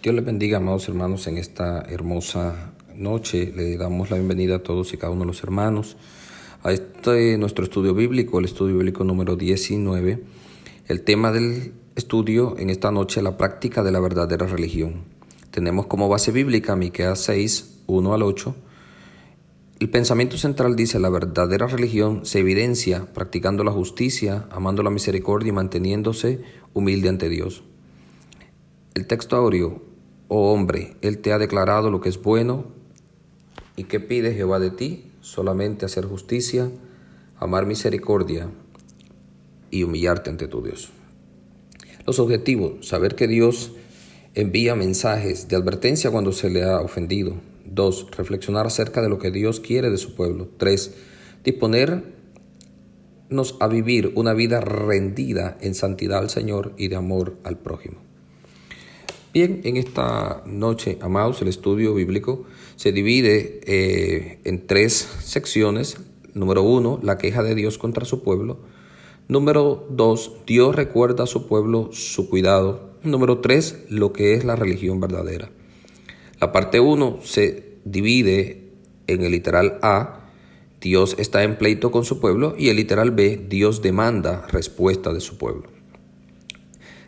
Dios les bendiga, amados hermanos, en esta hermosa noche. Le damos la bienvenida a todos y cada uno de los hermanos a nuestro estudio bíblico, el estudio bíblico número 19. El tema del estudio en esta noche es la práctica de la verdadera religión. Tenemos como base bíblica Miqueas 6, 1 al 8. El pensamiento central dice: la verdadera religión se evidencia practicando la justicia, amando la misericordia y manteniéndose humilde ante Dios. El texto áureo: oh hombre, Él te ha declarado lo que es bueno. ¿Y qué pide Jehová de ti? Solamente hacer justicia, amar misericordia y humillarte ante tu Dios. Los objetivos: saber que Dios envía mensajes de advertencia cuando se le ha ofendido. 2. Reflexionar acerca de lo que Dios quiere de su pueblo. 3. Disponernos a vivir una vida rendida en santidad al Señor y de amor al prójimo. Bien, en esta noche, amados, el estudio bíblico se divide en 3 secciones. Número 1, la queja de Dios contra su pueblo. Número 2, Dios recuerda a su pueblo su cuidado. Número 3, lo que es la religión verdadera. La parte 1 se divide en el literal A, Dios está en pleito con su pueblo, y el literal B, Dios demanda respuesta de su pueblo.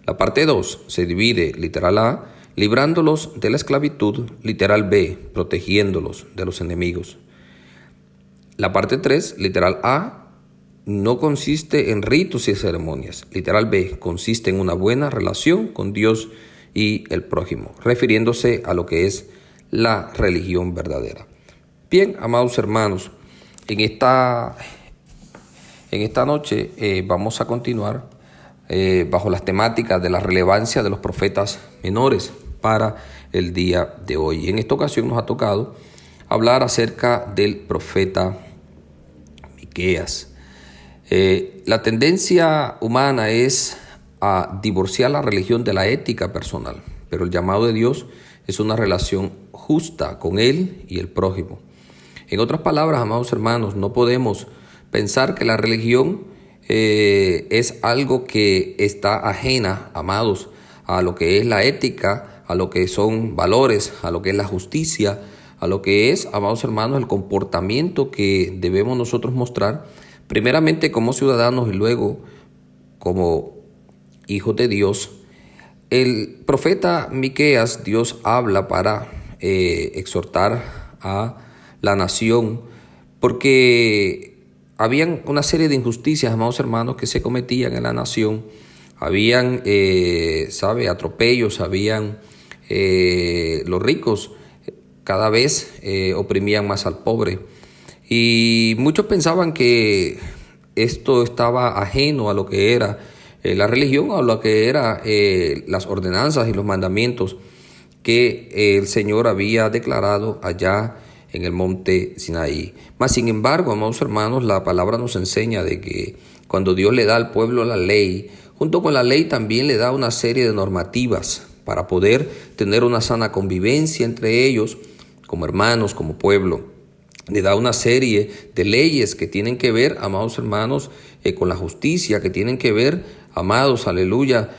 La parte 2 se divide, literal A, librándolos de la esclavitud, literal B, protegiéndolos de los enemigos. La parte 3, literal A, no consiste en ritos y ceremonias, literal B, consiste en una buena relación con Dios y el prójimo, refiriéndose a lo que es la religión verdadera. Bien, amados hermanos, en esta noche vamos a continuar bajo las temáticas de la relevancia de los profetas menores para el día de hoy. En esta ocasión nos ha tocado hablar acerca del profeta Miqueas. La tendencia humana es a divorciar la religión de la ética personal, pero el llamado de Dios es una relación justa con Él y el prójimo. En otras palabras, amados hermanos, no podemos pensar que la religión es algo que está ajena, amados, a lo que es la ética, a lo que son valores, a lo que es la justicia, a lo que es, amados hermanos, el comportamiento que debemos nosotros mostrar, primeramente como ciudadanos y luego como hijos de Dios. El profeta Miqueas, Dios habla para exhortar a la nación, porque habían una serie de injusticias, amados hermanos, que se cometían en la nación. Habían, atropellos, habían los ricos cada vez oprimían más al pobre. Y muchos pensaban que esto estaba ajeno a lo que era la religión, a lo que eran las ordenanzas y los mandamientos que el Señor había declarado allá en el monte Sinaí. Mas, sin embargo, amados hermanos, la palabra nos enseña de que cuando Dios le da al pueblo la ley, junto con la ley también le da una serie de normativas para poder tener una sana convivencia entre ellos, como hermanos, como pueblo. Le da una serie de leyes que tienen que ver, amados hermanos, con la justicia, que tienen que ver, amados, aleluya,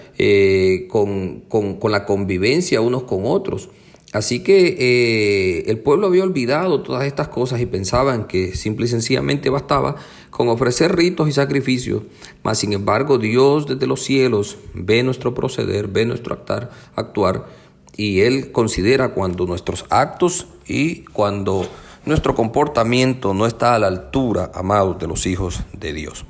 con la convivencia unos con otros. Así que el pueblo había olvidado todas estas cosas y pensaban que simple y sencillamente bastaba con ofrecer ritos y sacrificios. Mas, sin embargo, Dios desde los cielos ve nuestro proceder, ve nuestro actuar, y Él considera cuando nuestros actos y cuando nuestro comportamiento no está a la altura, amados, de los hijos de Dios.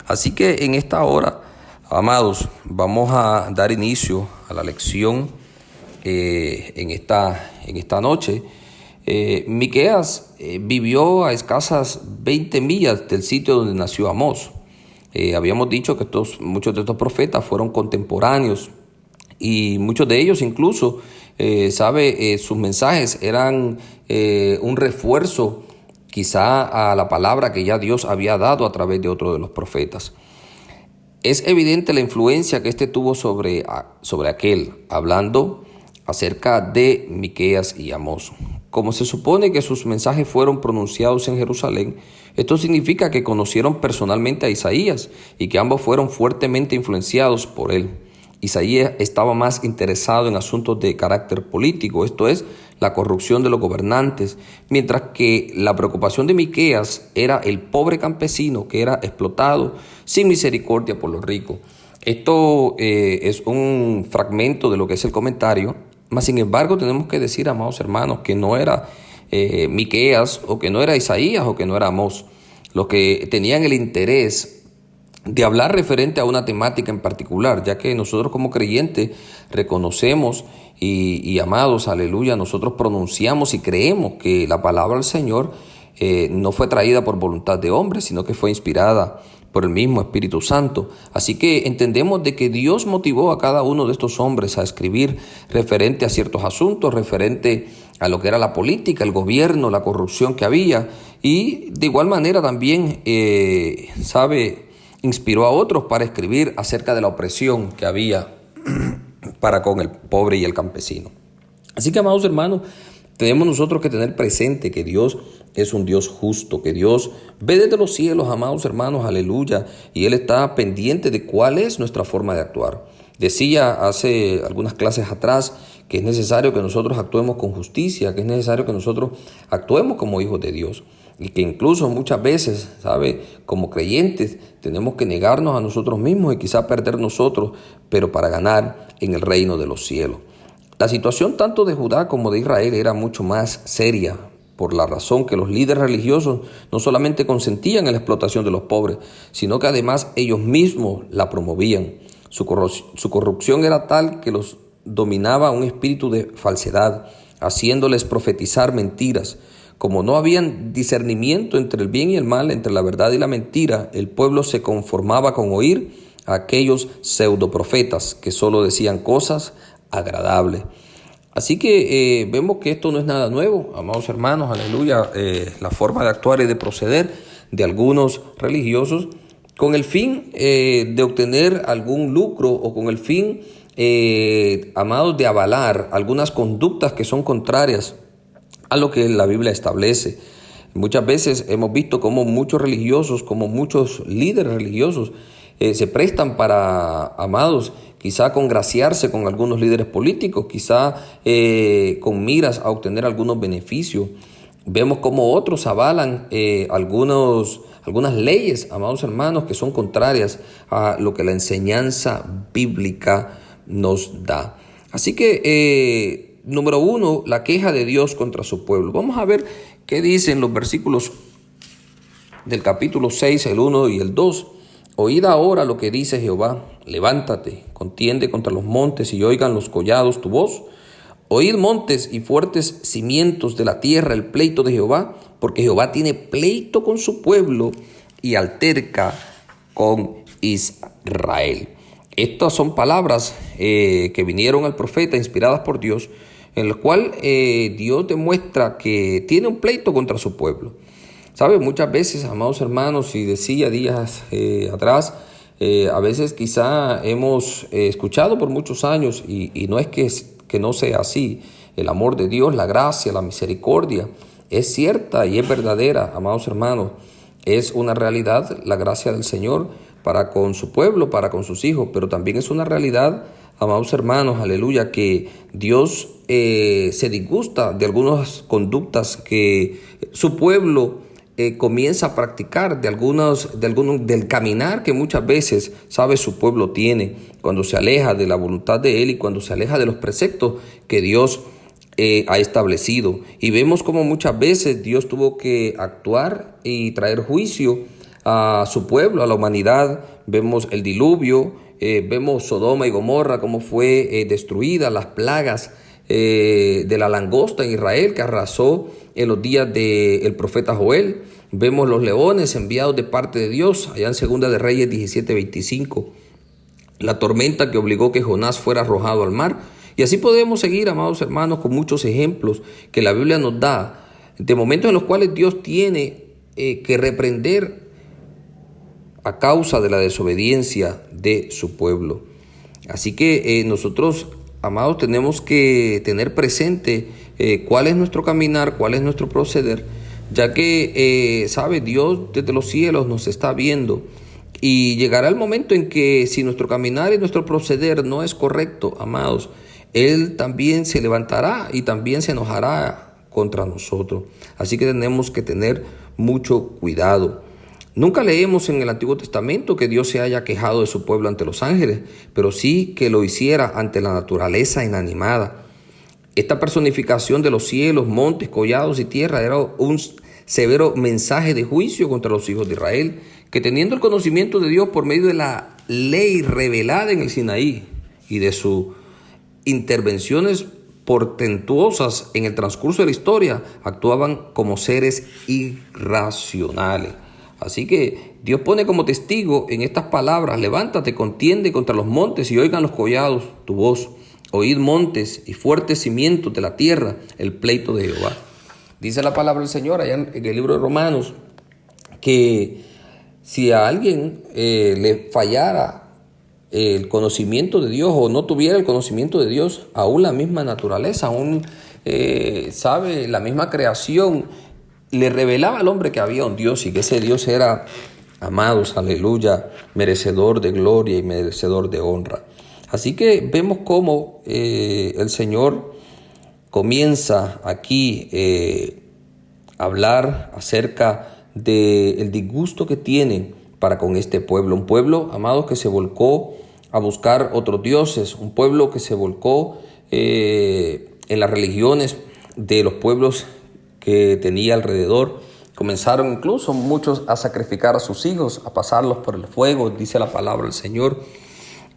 Así que en esta hora, amados, vamos a dar inicio a la lección en esta noche. Miqueas vivió a escasas 20 millas del sitio donde nació Amós. Habíamos dicho que muchos de estos profetas fueron contemporáneos y muchos de ellos incluso, sus mensajes eran un refuerzo quizá a la palabra que ya Dios había dado a través de otro de los profetas. Es evidente la influencia que tuvo sobre aquel, hablando acerca de Miqueas y Amós. Como se supone que sus mensajes fueron pronunciados en Jerusalén, esto significa que conocieron personalmente a Isaías y que ambos fueron fuertemente influenciados por él. Isaías estaba más interesado en asuntos de carácter político, esto es, la corrupción de los gobernantes, mientras que la preocupación de Miqueas era el pobre campesino que era explotado sin misericordia por los ricos. Esto es un fragmento de lo que es el comentario, mas sin embargo tenemos que decir, amados hermanos, que no era Miqueas, o que no era Isaías, o que no era Amós, los que tenían el interés de hablar referente a una temática en particular, ya que nosotros como creyentes reconocemos y amados, aleluya, nosotros pronunciamos y creemos que la palabra del Señor no fue traída por voluntad de hombre, sino que fue inspirada por el mismo Espíritu Santo. Así que entendemos de que Dios motivó a cada uno de estos hombres a escribir referente a ciertos asuntos, referente a lo que era la política, el gobierno, la corrupción que había, y de igual manera también, inspiró a otros para escribir acerca de la opresión que había para con el pobre y el campesino. Así que, amados hermanos, tenemos nosotros que tener presente que Dios es un Dios justo, que Dios ve desde los cielos, amados hermanos, aleluya, y Él está pendiente de cuál es nuestra forma de actuar. Decía hace algunas clases atrás que es necesario que nosotros actuemos con justicia, que es necesario que nosotros actuemos como hijos de Dios. Y que incluso muchas veces, como creyentes, tenemos que negarnos a nosotros mismos y quizá perder nosotros, pero para ganar en el reino de los cielos. La situación tanto de Judá como de Israel era mucho más seria, por la razón que los líderes religiosos no solamente consentían en la explotación de los pobres, sino que además ellos mismos la promovían. Su corrupción era tal que los dominaba un espíritu de falsedad, haciéndoles profetizar mentiras. Como no habían discernimiento entre el bien y el mal, entre la verdad y la mentira, el pueblo se conformaba con oír a aquellos pseudoprofetas que solo decían cosas agradables. Así que vemos que esto no es nada nuevo, amados hermanos, aleluya, la forma de actuar y de proceder de algunos religiosos con el fin de obtener algún lucro o con el fin, amados, de avalar algunas conductas que son contrarias a lo que la Biblia establece. Muchas veces hemos visto cómo muchos religiosos, como muchos líderes religiosos se prestan para, amados, quizá congraciarse con algunos líderes políticos, quizá con miras a obtener algunos beneficios. Vemos cómo otros avalan algunas leyes, amados hermanos, que son contrarias a lo que la enseñanza bíblica nos da. Así que número 1, la queja de Dios contra su pueblo. Vamos a ver qué dicen los versículos del capítulo 6, el 1 y el 2. Oíd ahora lo que dice Jehová, levántate, contiende contra los montes y oigan los collados tu voz. Oíd montes y fuertes cimientos de la tierra el pleito de Jehová, porque Jehová tiene pleito con su pueblo y alterca con Israel. Estas son palabras que vinieron al profeta inspiradas por Dios, en el cual Dios demuestra que tiene un pleito contra su pueblo. Muchas veces, amados hermanos, y decía días atrás, a veces quizá hemos escuchado por muchos años, y no es que no sea así, el amor de Dios, la gracia, la misericordia, es cierta y es verdadera, amados hermanos, es una realidad la gracia del Señor para con su pueblo, para con sus hijos, pero también es una realidad, amados hermanos, aleluya, que Dios se disgusta de algunas conductas que su pueblo comienza a practicar, del caminar que muchas veces, su pueblo tiene cuando se aleja de la voluntad de Él y cuando se aleja de los preceptos que Dios ha establecido. Y vemos como muchas veces Dios tuvo que actuar y traer juicio a su pueblo, a la humanidad. Vemos el diluvio, vemos Sodoma y Gomorra, cómo fue destruida, las plagas de la langosta en Israel que arrasó en los días del profeta Joel. Vemos los leones enviados de parte de Dios, allá en Segunda de Reyes 17:25. La tormenta que obligó que Jonás fuera arrojado al mar. Y así podemos seguir, amados hermanos, con muchos ejemplos que la Biblia nos da de momentos en los cuales Dios tiene que reprender a causa de la desobediencia de su pueblo. Así que nosotros, amados, tenemos que tener presente cuál es nuestro caminar, cuál es nuestro proceder, ya que, Dios desde los cielos nos está viendo Y llegará el momento en que si nuestro caminar y nuestro proceder no es correcto, amados, Él también se levantará y también se enojará contra nosotros. Así que tenemos que tener mucho cuidado. Nunca leemos en el Antiguo Testamento que Dios se haya quejado de su pueblo ante los ángeles, pero sí que lo hiciera ante la naturaleza inanimada. Esta personificación de los cielos, montes, collados y tierra era un severo mensaje de juicio contra los hijos de Israel, que teniendo el conocimiento de Dios por medio de la ley revelada en el Sinaí y de sus intervenciones portentuosas en el transcurso de la historia, actuaban como seres irracionales. Así que Dios pone como testigo en estas palabras: levántate, contiende contra los montes y oigan los collados tu voz. Oíd montes y fuertes cimientos de la tierra, el pleito de Jehová. Dice la palabra del Señor allá en el libro de Romanos que si a alguien le fallara el conocimiento de Dios o no tuviera el conocimiento de Dios, aún la misma naturaleza, aún sabe, la misma creación le revelaba al hombre que había un Dios y que ese Dios era, amados, aleluya, merecedor de gloria y merecedor de honra. Así que vemos cómo el Señor comienza aquí a hablar acerca del disgusto que tiene para con este pueblo. Un pueblo, amados, que se volcó a buscar otros dioses. Un pueblo que se volcó en las religiones de los pueblos que tenía alrededor. Comenzaron incluso muchos a sacrificar a sus hijos, a pasarlos por el fuego, dice la palabra del Señor.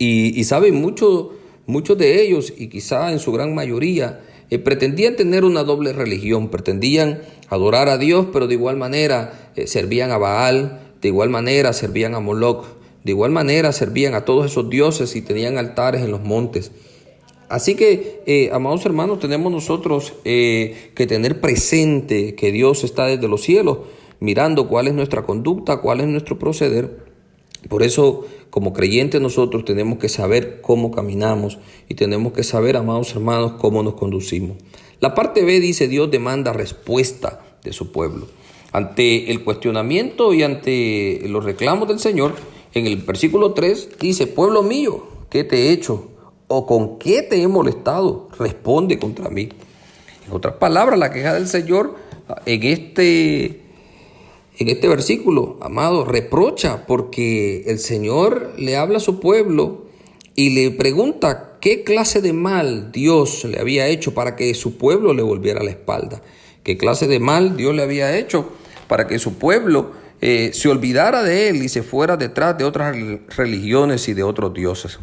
Y saben, muchos de ellos, y quizá en su gran mayoría, pretendían tener una doble religión. Pretendían adorar a Dios, pero de igual manera servían a Baal, de igual manera servían a Moloc, de igual manera servían a todos esos dioses y tenían altares en los montes. Así que, amados hermanos, tenemos nosotros que tener presente que Dios está desde los cielos, mirando cuál es nuestra conducta, cuál es nuestro proceder. Por eso, como creyentes, nosotros tenemos que saber cómo caminamos y tenemos que saber, amados hermanos, cómo nos conducimos. La parte B dice: Dios demanda respuesta de su pueblo. Ante el cuestionamiento y ante los reclamos del Señor, en el versículo 3 dice: pueblo mío, ¿qué te he hecho? ¿O con qué te he molestado? Responde contra mí. En otras palabras, la queja del Señor en este versículo, amado, reprocha porque el Señor le habla a su pueblo y le pregunta qué clase de mal Dios le había hecho para que su pueblo le volviera la espalda. ¿Qué clase de mal Dios le había hecho para que su pueblo se olvidara de él y se fuera detrás de otras religiones y de otros dioses?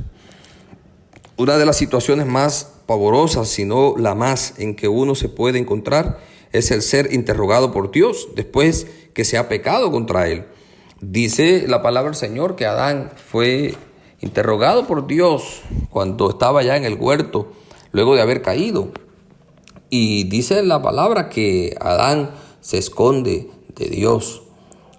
Una de las situaciones más pavorosas, si no la más, en que uno se puede encontrar es el ser interrogado por Dios después que se ha pecado contra él. Dice la palabra del Señor que Adán fue interrogado por Dios cuando estaba ya en el huerto, luego de haber caído. Y dice la palabra que Adán se esconde de Dios.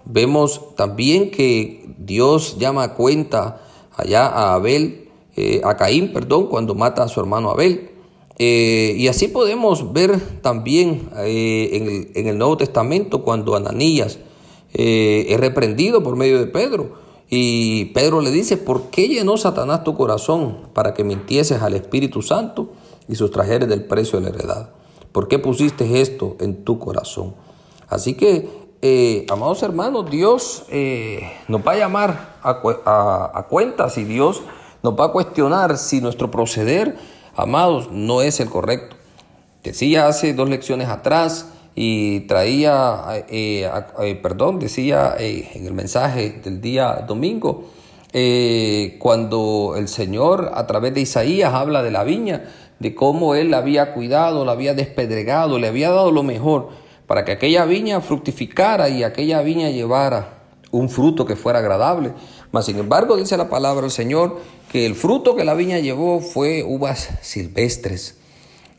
Vemos también que Dios llama a cuenta allá a Caín, cuando mata a su hermano Abel. Y así podemos ver también en el Nuevo Testamento cuando Ananías es reprendido por medio de Pedro. Y Pedro le dice: ¿por qué llenó Satanás tu corazón para que mintieses al Espíritu Santo y sustrajeres del precio de la heredad? ¿Por qué pusiste esto en tu corazón? Así que, amados hermanos, Dios nos va a llamar a cuentas y Dios nos va a cuestionar si nuestro proceder, amados, no es el correcto. Decía hace 2 lecciones atrás y decía en el mensaje del día domingo, cuando el Señor a través de Isaías habla de la viña, de cómo Él la había cuidado, la había despedregado, le había dado lo mejor para que aquella viña fructificara y aquella viña llevara un fruto que fuera agradable. Mas sin embargo, dice la palabra del Señor, que el fruto que la viña llevó fue uvas silvestres.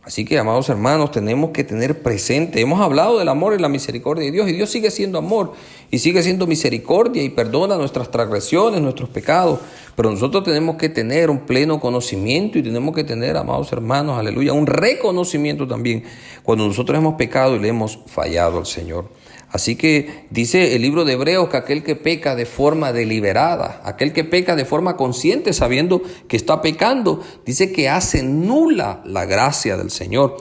Así que, amados hermanos, tenemos que tener presente, hemos hablado del amor y la misericordia de Dios, y Dios sigue siendo amor y sigue siendo misericordia y perdona nuestras transgresiones, nuestros pecados, Pero nosotros tenemos que tener un pleno conocimiento y tenemos que tener, amados hermanos, aleluya, un reconocimiento también cuando nosotros hemos pecado y le hemos fallado al Señor. Así que dice el libro de Hebreos que aquel que peca de forma deliberada, aquel que peca de forma consciente sabiendo que está pecando, dice que hace nula la gracia del Señor.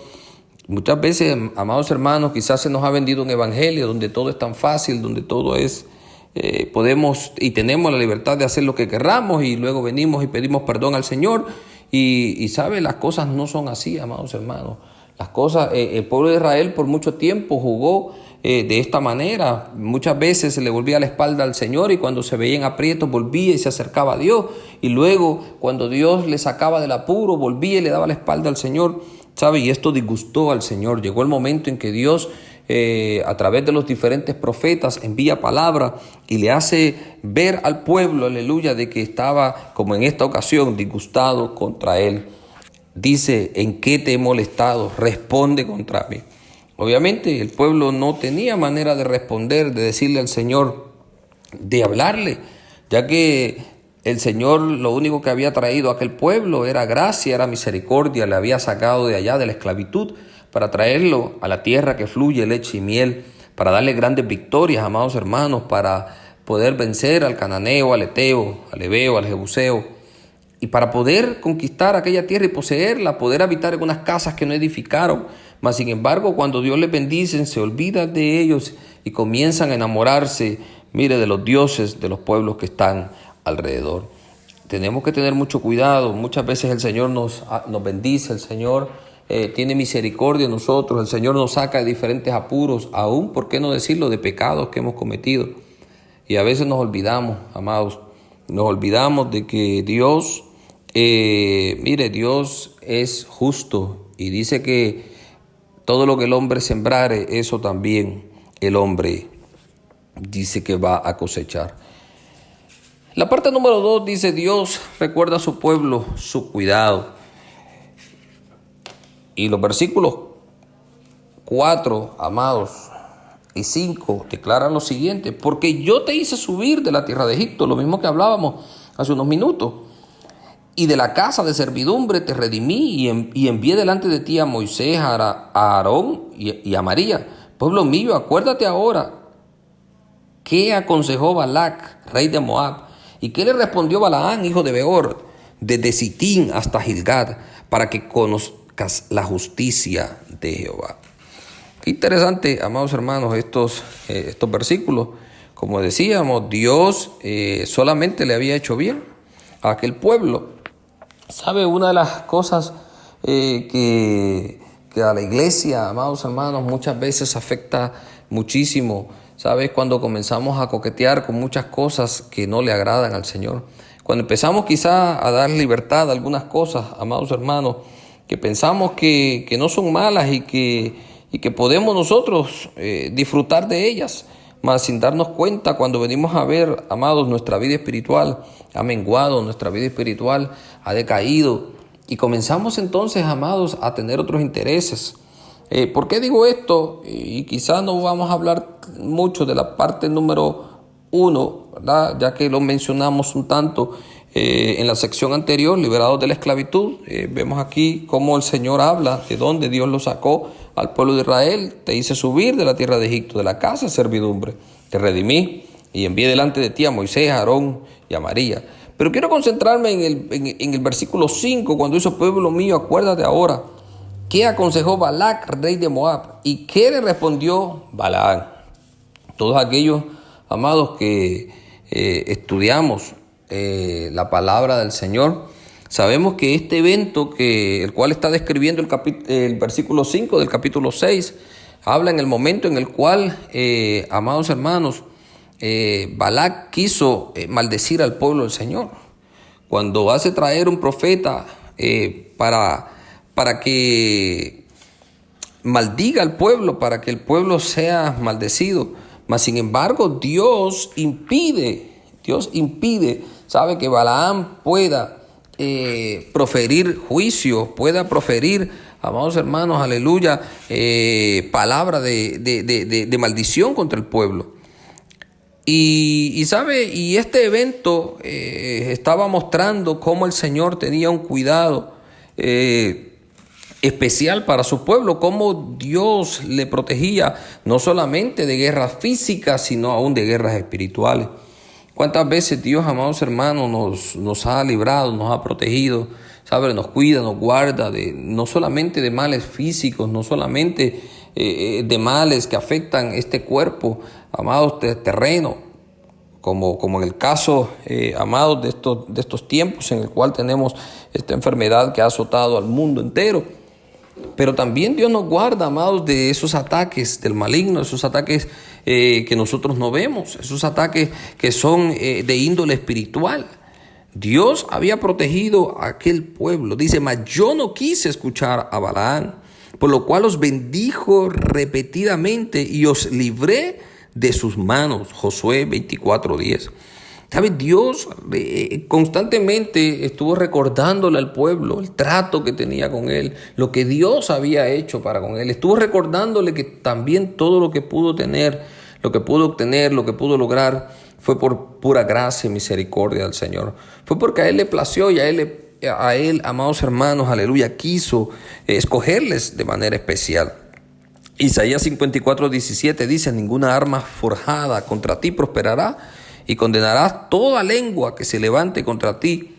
Muchas veces, amados hermanos, quizás se nos ha vendido un evangelio donde todo es tan fácil, donde todo es, podemos y tenemos la libertad de hacer lo que querramos y luego venimos y pedimos perdón al Señor y sabe, las cosas no son así, amados hermanos. Las cosas, el pueblo de Israel por mucho tiempo jugó de esta manera. Muchas veces se le volvía la espalda al Señor y cuando se veía en aprietos volvía y se acercaba a Dios. Y luego cuando Dios le sacaba del apuro, volvía y le daba la espalda al Señor. ¿Sabe? Y esto disgustó al Señor. Llegó el momento en que Dios, a través de los diferentes profetas, envía palabra y le hace ver al pueblo, aleluya, de que estaba, como en esta ocasión, disgustado contra él. Dice, ¿en qué te he molestado? Responde contra mí. Obviamente el pueblo no tenía manera de responder, de decirle al Señor, de hablarle, ya que el Señor lo único que había traído a aquel pueblo era gracia, era misericordia, le había sacado de allá de la esclavitud para traerlo a la tierra que fluye leche y miel, para darle grandes victorias, amados hermanos, para poder vencer al cananeo, al eteo, al heveo, al jebuseo. Y para poder conquistar aquella tierra y poseerla, poder habitar en unas casas que no edificaron. Mas sin embargo, cuando Dios les bendice, se olvidan de ellos y comienzan a enamorarse, mire, de los dioses de los pueblos que están alrededor. Tenemos que tener mucho cuidado. Muchas veces el Señor nos bendice, el Señor tiene misericordia de nosotros, el Señor nos saca de diferentes apuros, aún, ¿por qué no decirlo?, de pecados que hemos cometido. Y a veces nos olvidamos, amados, nos olvidamos de que Dios... mire, Dios es justo y dice que todo lo que el hombre sembrare, eso también el hombre dice que va a cosechar. La parte número 2 dice, Dios recuerda a su pueblo su cuidado. Y los versículos 4, amados, y 5 declaran lo siguiente: porque yo te hice subir de la tierra de Egipto, lo mismo que hablábamos hace unos minutos. Y de la casa de servidumbre te redimí y envié delante de ti a Moisés, a Aarón y a María. Pueblo mío, acuérdate ahora qué aconsejó Balac, rey de Moab, y qué le respondió Balaán, hijo de Beor, desde Sitín hasta Gilgad, para que conozcas la justicia de Jehová. Qué interesante, amados hermanos, estos versículos. Como decíamos, Dios solamente le había hecho bien a aquel pueblo. ¿Sabe? Una de las cosas que a la iglesia, amados hermanos, muchas veces afecta muchísimo, ¿sabes? Cuando comenzamos a coquetear con muchas cosas que no le agradan al Señor. Cuando empezamos quizá a dar libertad a algunas cosas, amados hermanos, que pensamos que no son malas y que podemos nosotros disfrutar de ellas, mas sin darnos cuenta, cuando venimos a ver, amados, nuestra vida espiritual ha menguado, nuestra vida espiritual ha decaído y comenzamos entonces, amados, a tener otros intereses. ¿Por qué digo esto? Y quizás no vamos a hablar mucho de la parte número 1, ¿verdad? Ya que lo mencionamos un tanto en la sección anterior, liberados de la esclavitud. Vemos aquí cómo el Señor habla de dónde Dios lo sacó al pueblo de Israel. Te hice subir de la tierra de Egipto, de la casa de servidumbre. Te redimí y envié delante de ti a Moisés, a Aarón y a María. Pero quiero concentrarme en el versículo 5, cuando dice: pueblo mío, acuérdate ahora qué aconsejó Balac, rey de Moab, y qué le respondió Balaán. Todos aquellos, amados, que estudiamos la palabra del Señor, sabemos que este evento, el cual está describiendo el versículo 5 del capítulo 6, habla en el momento en el cual, amados hermanos, Balac quiso maldecir al pueblo del Señor. Cuando hace traer un profeta para que maldiga al pueblo, para que el pueblo sea maldecido. Mas sin embargo, Dios impide, sabe, que Balaam pueda proferir juicio, pueda proferir, amados hermanos, aleluya, palabra de maldición contra el pueblo. sabe, y este evento estaba mostrando cómo el Señor tenía un cuidado especial para su pueblo, cómo Dios le protegía no solamente de guerras físicas, sino aún de guerras espirituales. ¿Cuántas veces Dios, amados hermanos, nos ha librado, nos ha protegido, sabe, nos cuida, nos guarda, no solamente de males físicos, no solamente de males que afectan este cuerpo, amados, terreno, como en el caso, amados, de estos tiempos en el cual tenemos esta enfermedad que ha azotado al mundo entero? Pero también Dios nos guarda, amados, de esos ataques del maligno, esos ataques que nosotros no vemos, esos ataques que son de índole espiritual. Dios había protegido a aquel pueblo. Dice, mas yo no quise escuchar a Balaam, por lo cual os bendijo repetidamente y os libré de sus manos. Josué 24:10. ¿Sabes? Dios constantemente estuvo recordándole al pueblo el trato que tenía con él, lo que Dios había hecho para con él. Estuvo recordándole que también todo lo que pudo tener, lo que pudo obtener, lo que pudo lograr, fue por pura gracia y misericordia del Señor. Fue porque a Él le plació y a Él, amados hermanos, aleluya, quiso escogerles de manera especial. Isaías 54:17 dice, ninguna arma forjada contra ti prosperará, y condenarás toda lengua que se levante contra ti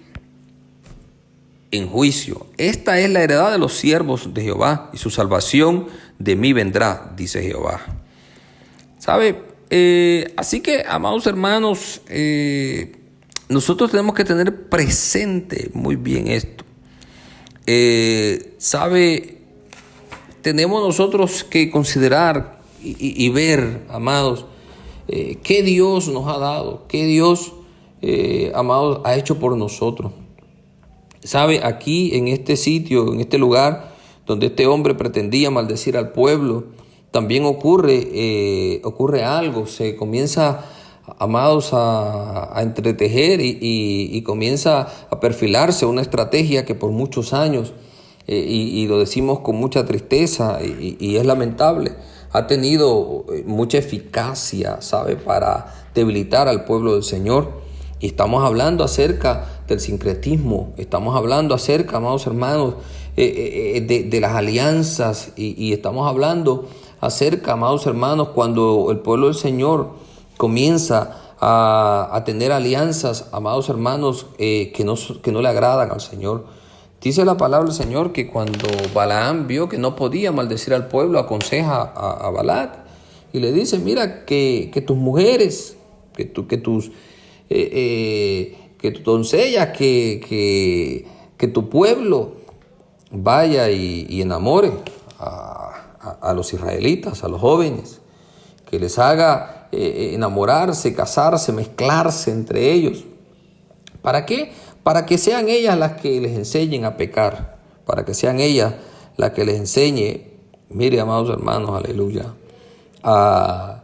en juicio. Esta es la heredad de los siervos de Jehová, y su salvación de mí vendrá, dice Jehová. ¿Sabe? Así que, amados hermanos, nosotros tenemos que tener presente muy bien esto. ¿Sabe? Tenemos nosotros que considerar y ver, amados, qué Dios nos ha dado, qué Dios, amados, ha hecho por nosotros. ¿Sabe? Aquí en este sitio, en este lugar donde este hombre pretendía maldecir al pueblo, también ocurre algo. Se comienza, amados, a entretejer y comienza a perfilarse una estrategia que por muchos años, y lo decimos con mucha tristeza y es lamentable, ha tenido mucha eficacia, ¿sabe?, para debilitar al pueblo del Señor. Y estamos hablando acerca del sincretismo, estamos hablando acerca, amados hermanos, de las alianzas y estamos hablando acerca, amados hermanos, cuando el pueblo del Señor comienza a tener alianzas, amados hermanos, que no le agradan al Señor. Dice la palabra del Señor que cuando Balaam vio que no podía maldecir al pueblo, aconseja a Balac y le dice, mira, que tus mujeres, que tus doncellas, que tu pueblo vaya y enamore a los israelitas, a los jóvenes, que les haga enamorarse, casarse, mezclarse entre ellos. ¿Para qué? Para que sean ellas las que les enseñen a pecar, para que sean ellas las que les enseñe, mire, amados hermanos, aleluya, a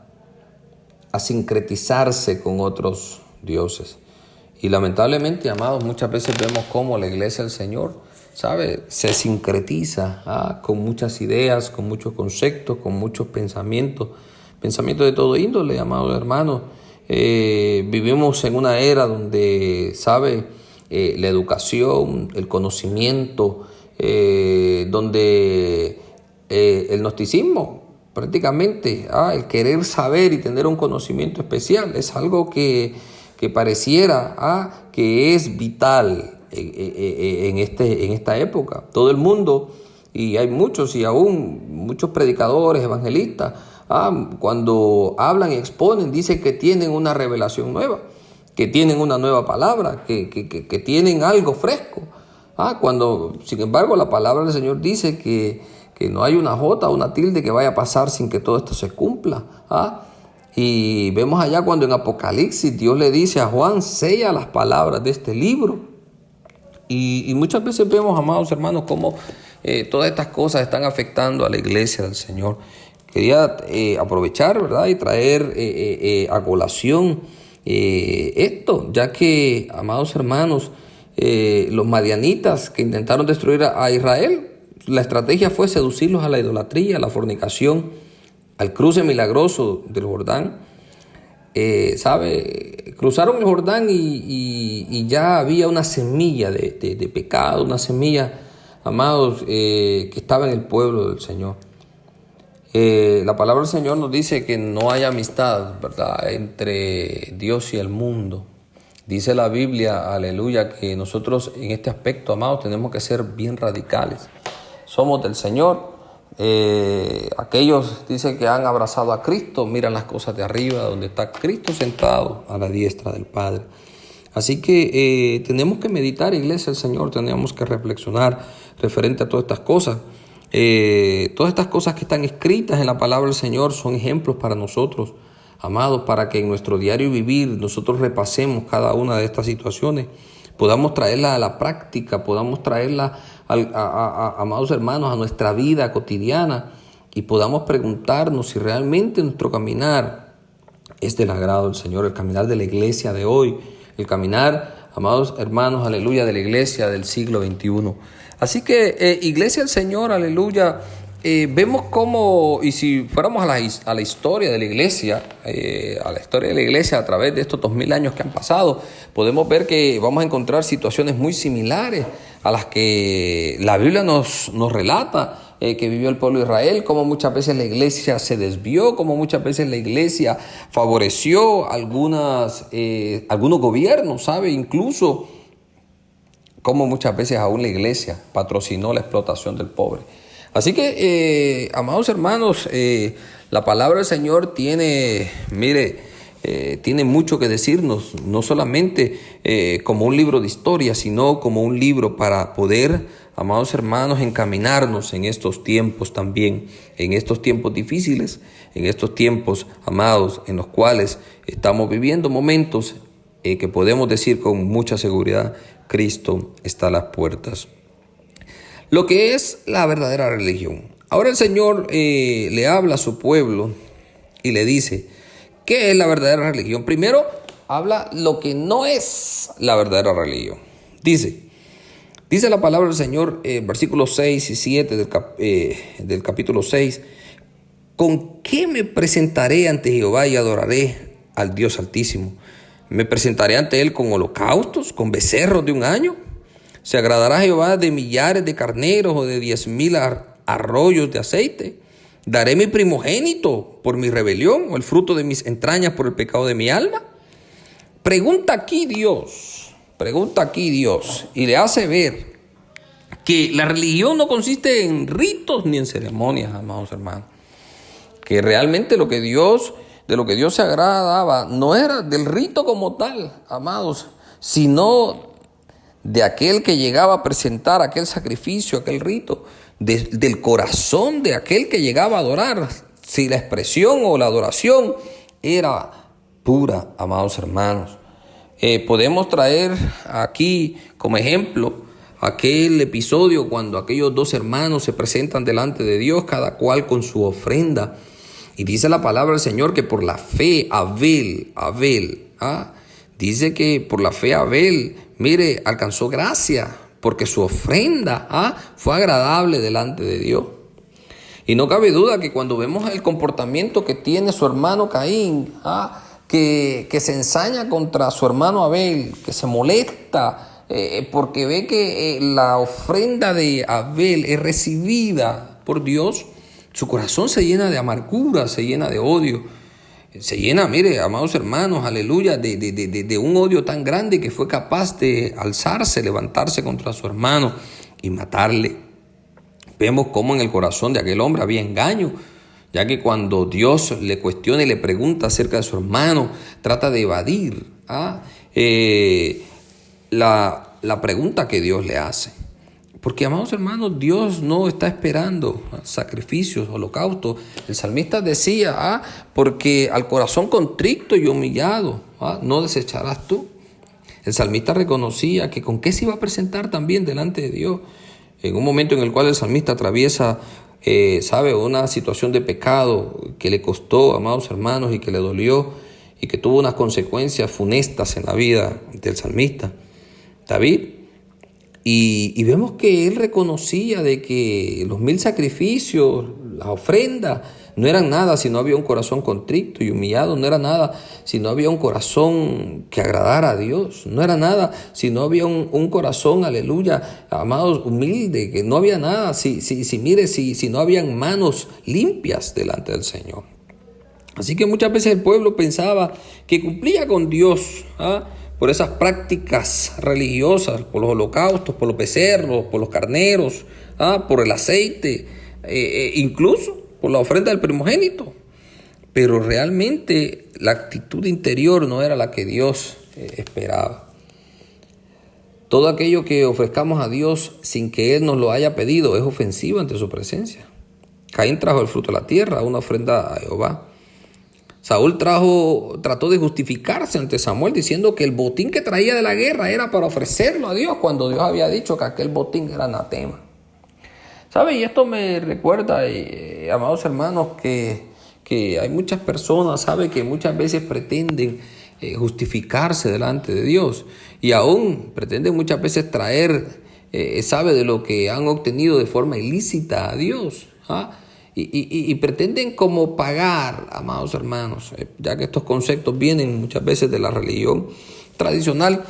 sincretizarse con otros dioses. Y lamentablemente, amados, muchas veces vemos cómo la iglesia del Señor, ¿sabe?, se sincretiza con muchas ideas, con muchos conceptos, con muchos pensamientos de todo índole, amados hermanos. Vivimos en una era donde, ¿sabe?, la educación, el conocimiento, donde el gnosticismo, prácticamente, el querer saber y tener un conocimiento especial, es algo que pareciera que es vital en esta época. Todo el mundo, y hay muchos y aún muchos predicadores, evangelistas, cuando hablan y exponen, dicen que tienen una revelación nueva, que tienen una nueva palabra, que tienen algo fresco. Cuando, sin embargo, la palabra del Señor dice que no hay una jota o una tilde que vaya a pasar sin que todo esto se cumpla. Y vemos allá cuando en Apocalipsis Dios le dice a Juan, sella las palabras de este libro. Y muchas veces vemos, amados hermanos, cómo todas estas cosas están afectando a la iglesia del Señor. Quería aprovechar, ¿verdad?, y traer a colación esto, ya que, amados hermanos, los madianitas que intentaron destruir a Israel, la estrategia fue seducirlos a la idolatría, a la fornicación, al cruce milagroso del Jordán. Cruzaron el Jordán y ya había una semilla de pecado, una semilla, amados, que estaba en el pueblo del Señor. La palabra del Señor nos dice que no hay amistad, ¿verdad?, entre Dios y el mundo. Dice la Biblia, aleluya, que nosotros en este aspecto, amados, tenemos que ser bien radicales. Somos del Señor. Aquellos, dice, que han abrazado a Cristo, miran las cosas de arriba, donde está Cristo sentado a la diestra del Padre. Así que tenemos que meditar, iglesia del Señor, tenemos que reflexionar referente a todas estas cosas. Todas estas cosas que están escritas en la palabra del Señor son ejemplos para nosotros, amados, para que en nuestro diario vivir nosotros repasemos cada una de estas situaciones, podamos traerla a la práctica, podamos traerla, amados hermanos, a nuestra vida cotidiana y podamos preguntarnos si realmente nuestro caminar es del agrado del Señor, el caminar de la iglesia de hoy, el caminar, amados hermanos, aleluya, de la iglesia del siglo XXI. Así que, iglesia del Señor, aleluya, vemos cómo, y si fuéramos a la historia de la iglesia, a través de estos 2000 años que han pasado, podemos ver que vamos a encontrar situaciones muy similares a las que la Biblia nos relata que vivió el pueblo de Israel, cómo muchas veces la iglesia se desvió, cómo muchas veces la iglesia favoreció algunos gobiernos, ¿sabe? Incluso cómo muchas veces aún la iglesia patrocinó la explotación del pobre. Así que, amados hermanos, la palabra del Señor tiene mucho que decirnos, no solamente como un libro de historia, sino como un libro para poder, amados hermanos, encaminarnos en estos tiempos también, en estos tiempos difíciles, en estos tiempos, amados, en los cuales estamos viviendo momentos que podemos decir con mucha seguridad, Cristo está a las puertas. Lo que es la verdadera religión. Ahora el Señor le habla a su pueblo y le dice, ¿qué es la verdadera religión? Primero, habla lo que no es la verdadera religión. Dice la palabra del Señor, versículos 6 y 7 del capítulo 6, ¿con qué me presentaré ante Jehová y adoraré al Dios Altísimo? ¿Me presentaré ante Él con holocaustos, con becerros de un año? ¿Se agradará Jehová de millares de carneros o de 10,000 arroyos de aceite? ¿Daré mi primogénito por mi rebelión o el fruto de mis entrañas por el pecado de mi alma? Pregunta aquí Dios, y le hace ver que la religión no consiste en ritos ni en ceremonias, amados hermanos. Que realmente de lo que Dios se agradaba no era del rito como tal, amados, sino de aquel que llegaba a presentar aquel sacrificio, aquel rito, del corazón de aquel que llegaba a adorar. Si la expresión o la adoración era pura, amados hermanos. Podemos traer aquí como ejemplo aquel episodio cuando aquellos dos hermanos se presentan delante de Dios, cada cual con su ofrenda. Y dice la palabra del Señor que por la fe Abel, dice que por la fe Abel, alcanzó gracia, porque su ofrenda fue agradable delante de Dios. Y no cabe duda que cuando vemos el comportamiento que tiene su hermano Caín, que se ensaña contra su hermano Abel, que se molesta porque ve que la ofrenda de Abel es recibida por Dios, su corazón se llena de amargura, se llena de odio. Se llena, amados hermanos, aleluya, de un odio tan grande que fue capaz de levantarse contra su hermano y matarle. Vemos cómo en el corazón de aquel hombre había engaño, ya que cuando Dios le cuestiona y le pregunta acerca de su hermano, trata de evadir la pregunta que Dios le hace. Porque, amados hermanos, Dios no está esperando sacrificios, holocaustos. El salmista decía, porque al corazón contrito y humillado, no desecharás tú. El salmista reconocía que con qué se iba a presentar también delante de Dios. En un momento en el cual el salmista atraviesa, una situación de pecado que le costó, amados hermanos, y que le dolió, y que tuvo unas consecuencias funestas en la vida del salmista, David. Y vemos que él reconocía de que los 1000 sacrificios, la ofrenda, No eran nada si no había un corazón contrito y humillado. No era nada si no había un corazón que agradara a Dios. No era nada si no había un corazón, aleluya, amados, humilde. Que no había nada si no habían manos limpias delante del Señor. Así que muchas veces el pueblo pensaba que cumplía con Dios, por esas prácticas religiosas, por los holocaustos, por los becerros, por los carneros, por el aceite, incluso por la ofrenda del primogénito. Pero realmente la actitud interior no era la que Dios esperaba. Todo aquello que ofrezcamos a Dios sin que Él nos lo haya pedido es ofensivo ante su presencia. Caín trajo el fruto de la tierra, una ofrenda a Jehová. Saúl trató de justificarse ante Samuel diciendo que el botín que traía de la guerra era para ofrecerlo a Dios, cuando Dios había dicho que aquel botín era anatema. ¿Sabe? Y esto me recuerda, amados hermanos, que hay muchas personas, ¿sabe? Que muchas veces pretenden justificarse delante de Dios y aún pretenden muchas veces traer, ¿sabe? De lo que han obtenido de forma ilícita a Dios, Y pretenden como pagar, amados hermanos, ya que estos conceptos vienen muchas veces de la religión tradicional,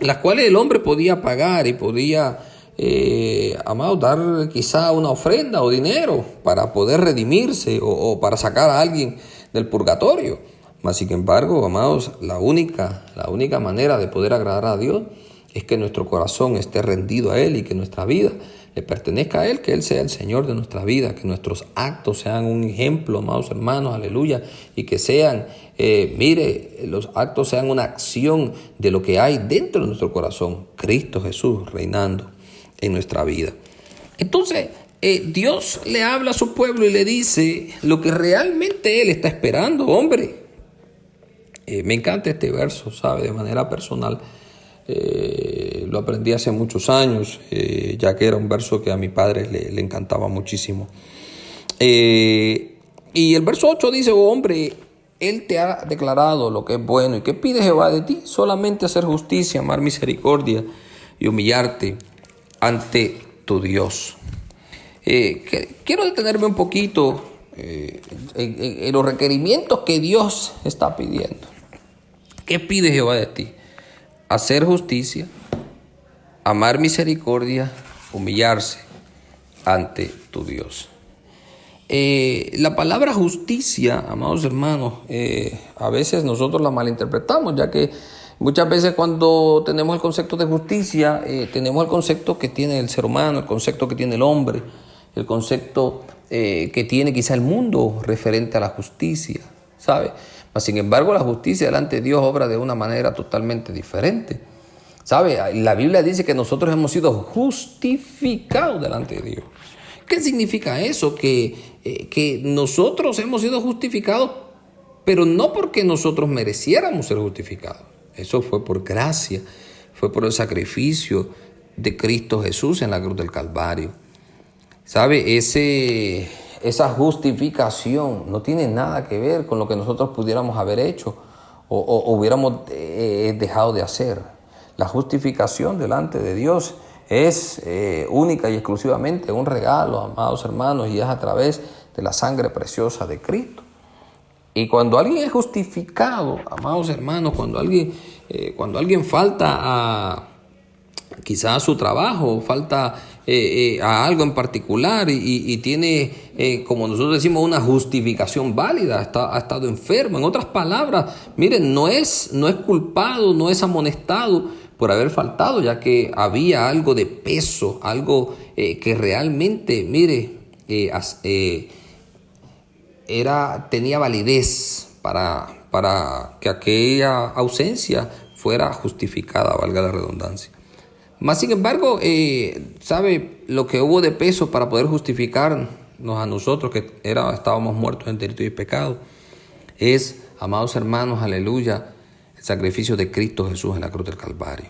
las cuales el hombre podía pagar y podía, amados, dar quizá una ofrenda o dinero para poder redimirse o para sacar a alguien del purgatorio. Mas, sin embargo, amados, la única manera de poder agradar a Dios es que nuestro corazón esté rendido a Él y que nuestra vida le pertenezca a Él, que Él sea el Señor de nuestra vida, que nuestros actos sean un ejemplo, amados hermanos, aleluya, y que sean, los actos sean una acción de lo que hay dentro de nuestro corazón, Cristo Jesús reinando en nuestra vida. Entonces, Dios le habla a su pueblo y le dice lo que realmente Él está esperando, hombre. Me encanta este verso, ¿sabe? De manera personal. Lo aprendí hace muchos años, ya que era un verso que a mi padre le encantaba muchísimo. Y el verso 8 dice: oh hombre, Él te ha declarado lo que es bueno. ¿Y qué pide Jehová de ti? Solamente hacer justicia, amar misericordia y humillarte ante tu Dios. Quiero detenerme un poquito en los requerimientos que Dios está pidiendo. ¿Qué pide Jehová de ti? Hacer justicia, amar misericordia, humillarse ante tu Dios. La palabra justicia, amados hermanos, a veces nosotros la malinterpretamos, ya que muchas veces cuando tenemos el concepto de justicia, tenemos el concepto que tiene el ser humano, el concepto que tiene el hombre, el concepto que tiene quizá el mundo referente a la justicia, ¿sabe? Sin embargo, la justicia delante de Dios obra de una manera totalmente diferente. ¿Sabe? La Biblia dice que nosotros hemos sido justificados delante de Dios. ¿Qué significa eso? Que nosotros hemos sido justificados, pero no porque nosotros mereciéramos ser justificados. Eso fue por gracia, fue por el sacrificio de Cristo Jesús en la cruz del Calvario. ¿Sabe? Esa justificación no tiene nada que ver con lo que nosotros pudiéramos haber hecho o hubiéramos dejado de hacer. La justificación delante de Dios es única y exclusivamente un regalo, amados hermanos, y es a través de la sangre preciosa de Cristo. Y cuando alguien es justificado, amados hermanos, cuando alguien falta quizás a su trabajo, falta a algo en particular y tiene, como nosotros decimos, una justificación válida, ha estado enfermo. En otras palabras, miren, no es culpado, no es amonestado por haber faltado, ya que había algo de peso, algo que realmente, tenía validez para que aquella ausencia fuera justificada, valga la redundancia. Mas, sin embargo, ¿sabe? Lo que hubo de peso para poder justificarnos a nosotros, que estábamos muertos en delito y pecado, es, amados hermanos, aleluya, el sacrificio de Cristo Jesús en la cruz del Calvario.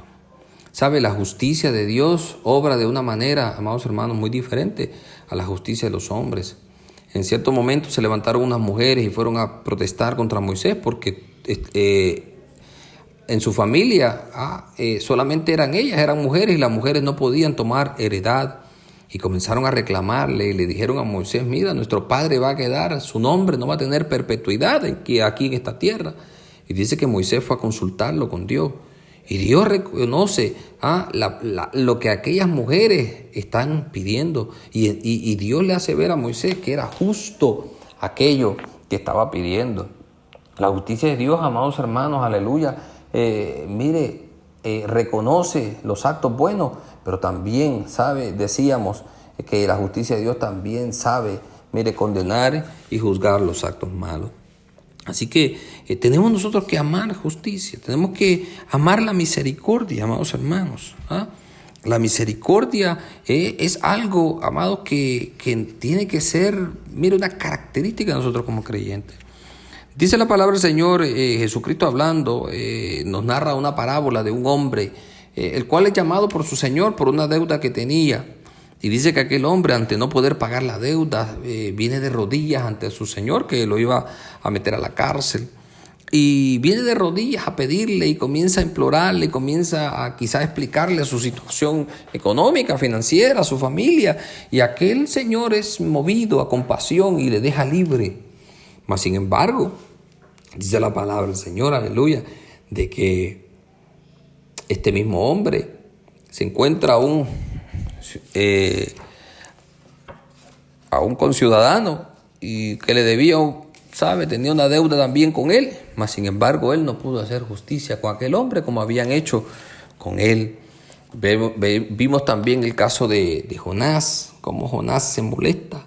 ¿Sabe? La justicia de Dios obra de una manera, amados hermanos, muy diferente a la justicia de los hombres. En cierto momento se levantaron unas mujeres y fueron a protestar contra Moisés porque en su familia solamente eran ellas, eran mujeres, y las mujeres no podían tomar heredad Y comenzaron a reclamarle y le dijeron a Moisés, mira, nuestro padre va a quedar, su nombre no va a tener perpetuidad aquí en esta tierra. Y dice que Moisés fue a consultarlo con Dios. Y Dios reconoce lo que aquellas mujeres están pidiendo. Y Dios le hace ver a Moisés que era justo aquello que estaba pidiendo. La justicia de Dios, amados hermanos, aleluya. Reconoce los actos buenos, pero también decíamos que la justicia de Dios también sabe, condenar y juzgar los actos malos. Así que tenemos nosotros que amar justicia, tenemos que amar la misericordia, amados hermanos. La misericordia es algo, amados, que tiene que ser, una característica de nosotros como creyentes. Dice la palabra del Señor, Jesucristo hablando, nos narra una parábola de un hombre, el cual es llamado por su Señor por una deuda que tenía. Y dice que aquel hombre, ante no poder pagar la deuda, viene de rodillas ante su Señor, que lo iba a meter a la cárcel. Y viene de rodillas a pedirle y comienza a implorarle, y comienza a quizás explicarle su situación económica, financiera, su familia. Y aquel Señor es movido a compasión y le deja libre. Mas sin embargo, dice la palabra del Señor, aleluya, de que este mismo hombre se encuentra a un conciudadano y que le debía, tenía una deuda también con él, mas sin embargo él no pudo hacer justicia con aquel hombre como habían hecho con él. Vimos también el caso de Jonás, cómo Jonás se molesta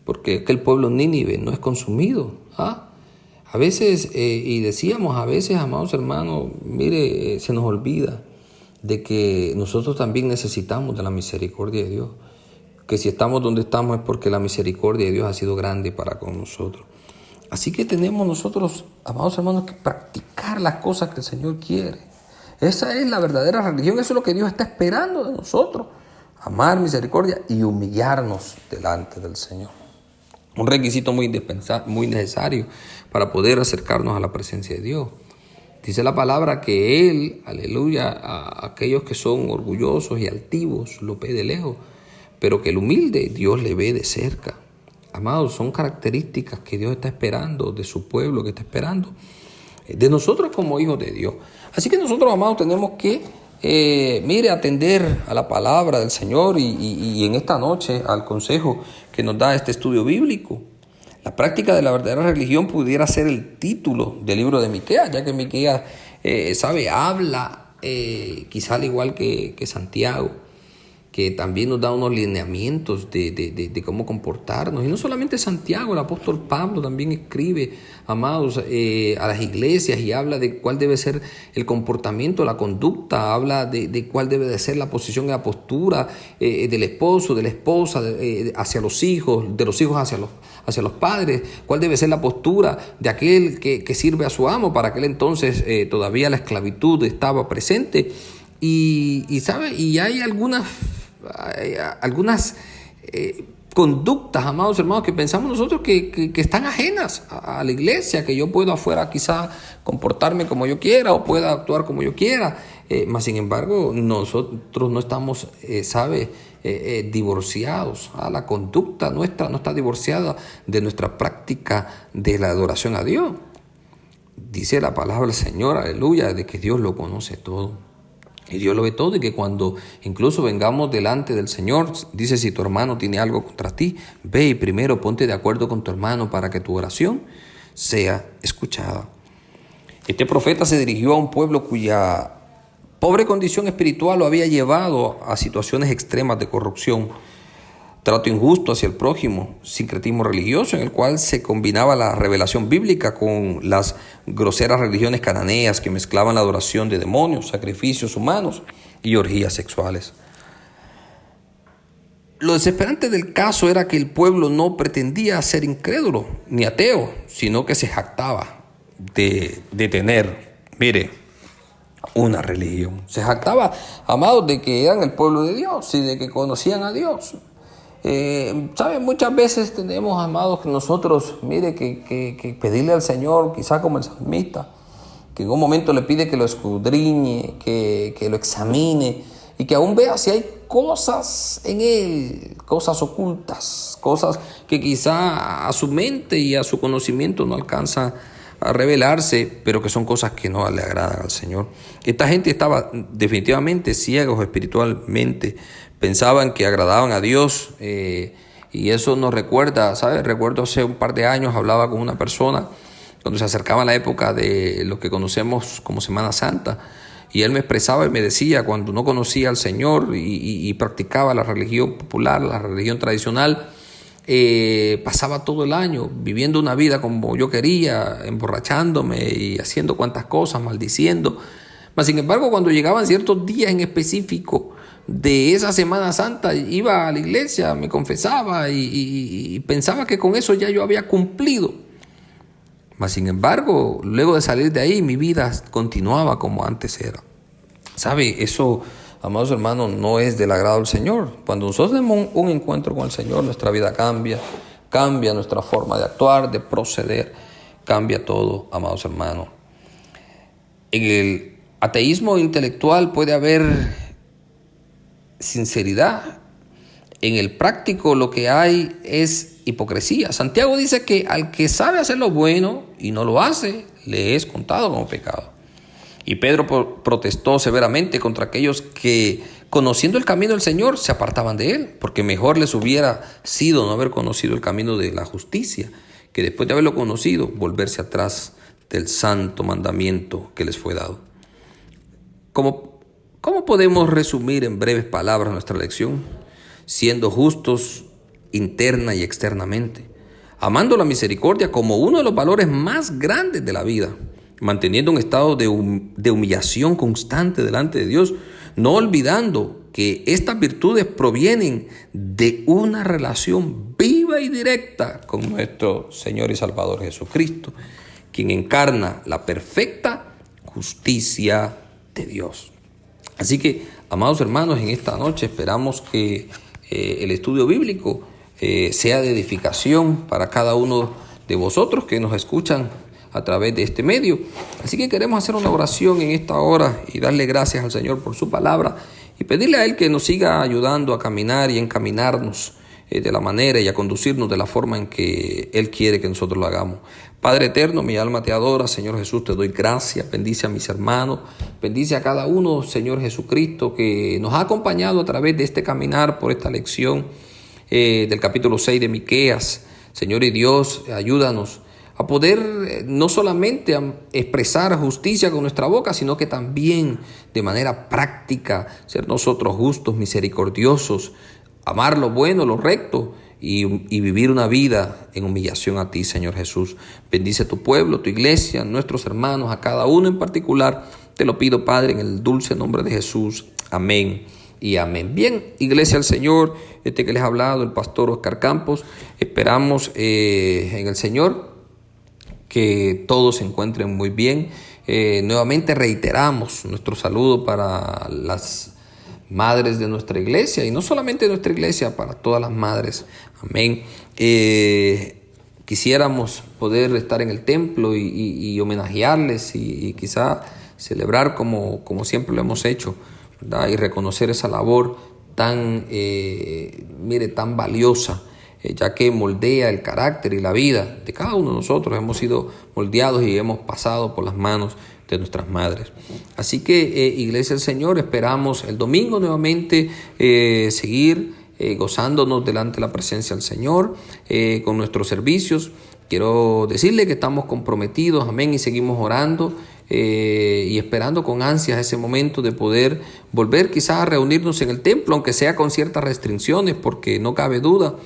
porque aquel pueblo Nínive no es consumido. A veces, y decíamos a veces, amados hermanos, se nos olvida de que nosotros también necesitamos de la misericordia de Dios. Que si estamos donde estamos es porque la misericordia de Dios ha sido grande para con nosotros. Así que tenemos nosotros, amados hermanos, que practicar las cosas que el Señor quiere. Esa es la verdadera religión, eso es lo que Dios está esperando de nosotros. Amar misericordia y humillarnos delante del Señor. Un requisito muy necesario para poder acercarnos a la presencia de Dios. Dice la palabra que Él, aleluya, a aquellos que son orgullosos y altivos lo ve de lejos, pero que el humilde Dios le ve de cerca. Amados, son características que Dios está esperando de su pueblo, que está esperando de nosotros como hijos de Dios. Así que nosotros, amados, tenemos que atender a la palabra del Señor y en esta noche al consejo que nos da este estudio bíblico. La práctica de la verdadera religión pudiera ser el título del libro de Miqueas, ya que Miqueas, habla, quizá al igual que Santiago, que también nos da unos lineamientos de cómo comportarnos. Y no solamente Santiago, el apóstol Pablo también escribe, amados, a las iglesias y habla de cuál debe ser el comportamiento, la conducta, habla de cuál debe de ser la posición y la postura del esposo, de la esposa, hacia los hijos, de los hijos hacia los padres, cuál debe ser la postura de aquel que sirve a su amo. Para aquel entonces todavía la esclavitud estaba presente. Y hay algunas conductas, amados hermanos, que pensamos nosotros que están ajenas a la iglesia, que yo puedo afuera quizá comportarme como yo quiera o pueda actuar como yo quiera, mas sin embargo nosotros no estamos, divorciados. La conducta nuestra no está divorciada de nuestra práctica de la adoración a Dios. Dice la palabra del Señor, aleluya, de que Dios lo conoce todo. Y Dios lo ve todo, y que cuando incluso vengamos delante del Señor, dice, si tu hermano tiene algo contra ti, ve y primero ponte de acuerdo con tu hermano para que tu oración sea escuchada. Este profeta se dirigió a un pueblo cuya pobre condición espiritual lo había llevado a situaciones extremas de corrupción, trato injusto hacia el prójimo, sincretismo religioso en el cual se combinaba la revelación bíblica con las groseras religiones cananeas que mezclaban la adoración de demonios, sacrificios humanos y orgías sexuales. Lo desesperante del caso era que el pueblo no pretendía ser incrédulo ni ateo, sino que se jactaba de tener, una religión. Se jactaba, amados, de que eran el pueblo de Dios y de que conocían a Dios. Muchas veces tenemos, amados, que nosotros, que pedirle al Señor, quizá como el salmista, que en un momento le pide que lo escudriñe, que lo examine, y que aún vea si hay cosas en él, cosas ocultas, cosas que quizá a su mente y a su conocimiento no alcanza a revelarse, pero que son cosas que no le agradan al Señor. Esta gente estaba definitivamente ciegos espiritualmente, pensaban que agradaban a Dios, y eso nos recuerda, ¿sabes? Recuerdo hace un par de años hablaba con una persona cuando se acercaba la época de lo que conocemos como Semana Santa, y él me expresaba y me decía, cuando no conocía al Señor y practicaba la religión popular, la religión tradicional, pasaba todo el año viviendo una vida como yo quería, emborrachándome y haciendo cuantas cosas, maldiciendo. Mas sin embargo, cuando llegaban ciertos días en específico de esa Semana Santa, iba a la iglesia, me confesaba y pensaba que con eso ya yo había cumplido. Mas sin embargo, luego de salir de ahí, mi vida continuaba como antes era. ¿Sabe? Eso, amados hermanos, no es del agrado del Señor. Cuando nosotros tenemos un encuentro con el Señor, nuestra vida cambia nuestra forma de actuar, de proceder, cambia todo, amados hermanos. En el ateísmo intelectual puede haber sinceridad. En el práctico lo que hay es hipocresía. Santiago dice que al que sabe hacer lo bueno y no lo hace, le es contado como pecado. Y Pedro protestó severamente contra aquellos que, conociendo el camino del Señor, se apartaban de él, porque mejor les hubiera sido no haber conocido el camino de la justicia, que después de haberlo conocido, volverse atrás del santo mandamiento que les fue dado. ¿Cómo podemos resumir en breves palabras nuestra lección? Siendo justos interna y externamente, amando la misericordia como uno de los valores más grandes de la vida, manteniendo un estado de humillación constante delante de Dios, no olvidando que estas virtudes provienen de una relación viva y directa con nuestro Señor y Salvador Jesucristo, quien encarna la perfecta justicia de Dios. Así que, amados hermanos, en esta noche esperamos que el estudio bíblico sea de edificación para cada uno de vosotros que nos escuchan a través de este medio. Así que queremos hacer una oración en esta hora y darle gracias al Señor por su palabra y pedirle a Él que nos siga ayudando a caminar y encaminarnos de la manera y a conducirnos de la forma en que Él quiere que nosotros lo hagamos. Padre eterno, mi alma te adora, Señor Jesús, te doy gracias, bendice a mis hermanos, bendice a cada uno, Señor Jesucristo, que nos ha acompañado a través de este caminar por esta lección del capítulo 6 de Miqueas. Señor y Dios, ayúdanos a poder no solamente a expresar justicia con nuestra boca, sino que también de manera práctica ser nosotros justos, misericordiosos, amar lo bueno, lo recto y vivir una vida en humillación a ti, Señor Jesús. Bendice a tu pueblo, tu iglesia, nuestros hermanos, a cada uno en particular. Te lo pido, Padre, en el dulce nombre de Jesús. Amén y amén. Bien, iglesia del Señor, que les ha hablado el pastor Oscar Campos. Esperamos en el Señor que todos se encuentren muy bien. Nuevamente reiteramos nuestro saludo para las madres de nuestra iglesia, y no solamente de nuestra iglesia, para todas las madres. Amén. Quisiéramos poder estar en el templo y homenajearles y quizá celebrar como siempre lo hemos hecho, ¿verdad? Y reconocer esa labor tan valiosa, ya que moldea el carácter y la vida de cada uno de nosotros. Hemos sido moldeados y hemos pasado por las manos de nuestras madres. Así que, Iglesia del Señor, esperamos el domingo nuevamente seguir gozándonos delante de la presencia del Señor con nuestros servicios. Quiero decirle que estamos comprometidos, amén, y seguimos orando y esperando con ansias ese momento de poder volver quizás a reunirnos en el templo, aunque sea con ciertas restricciones, porque no cabe duda,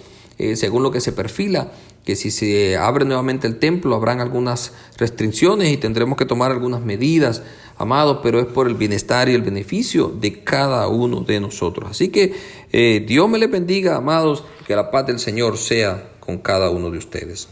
según lo que se perfila, que si se abre nuevamente el templo habrán algunas restricciones y tendremos que tomar algunas medidas, amados, pero es por el bienestar y el beneficio de cada uno de nosotros. Así que Dios me les bendiga, amados, que la paz del Señor sea con cada uno de ustedes.